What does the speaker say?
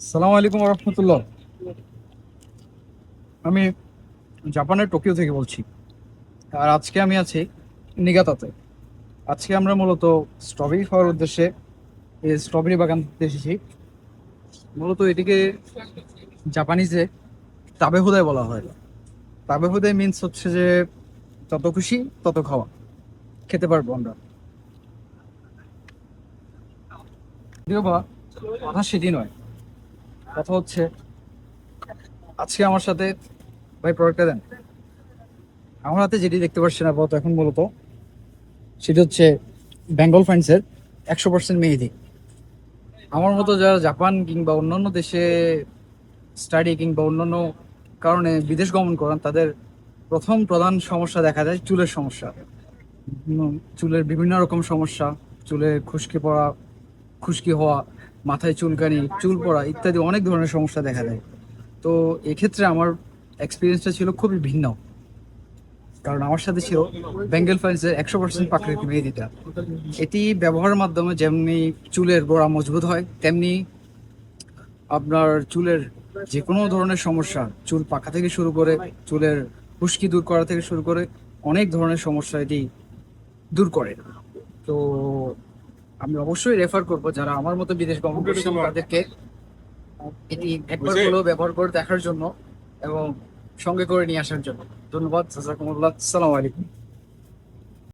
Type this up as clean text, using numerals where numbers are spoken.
সালাম আলাইকুম রহমতুল্লাহ। আমি জাপানের টোকিও থেকে বলছি। আর আজকে আমি আছি নিগাতাতে। আজকে আমরা মূলত স্ট্রবেরি খাওয়ার উদ্দেশ্যে এই স্ট্রবেরি বাগান দেখতে এসেছি। মূলত এটিকে জাপানিজে তাবে হুদাই বলা হয়। তাবে হুদাই মিন্স হচ্ছে যে যত খুশি তত খাওয়া, খেতে পারবো আমরা। যদিও বা কথা সেটি নয়, কথা হচ্ছে আজকে আমার সাথে ভাই প্রোডাক্টটা দেন। আমার হাতে যেটি দেখতে পাচ্ছেন আপাতত এখন মূলত সেটি হচ্ছে বেঙ্গল ফ্রেন্ডসের 100% মেহেদি। আমার মতো যারা জাপান কিংবা অন্যান্য দেশে স্টাডি কিংবা অন্যান্য কারণে বিদেশ গমন করেন, তাদের প্রথম প্রধান সমস্যা দেখা যায় চুলের সমস্যা। চুলের বিভিন্ন রকম সমস্যা, চুলে খুশকি পড়া, খুশকি হওয়া, মাথায় চুলকানি, চুল পড়া ইত্যাদি অনেক ধরনের সমস্যা দেখা দেয়। তো এক্ষেত্রে আমার এক্সপিরিয়েন্সটা ছিল খুবই ভিন্ন, কারণ আমার সাথে ছিল বেঙ্গল ফাইন্সের 100% প্রাকৃতিক মেহেদিটা। এটি ব্যবহারের মাধ্যমে যেমনি চুলের গোড়া মজবুত হয়, তেমনি আপনার চুলের যে কোনো ধরনের সমস্যা, চুল পাকা থেকে শুরু করে চুলের খুশকি দূর করা থেকে শুরু করে অনেক ধরনের সমস্যা এটি দূর করে। তো আমি অবশ্যই রেফার করব যারা আমার মতো বিদেশ গমন করছেন তাদেরকে এটি একবার হলেও ব্যবহার করে দেখার জন্য এবং সঙ্গে করে নিয়ে আসার জন্য। ধন্যবাদ। জাযাকুমুল্লাহ। আসসালামু আলাইকুম।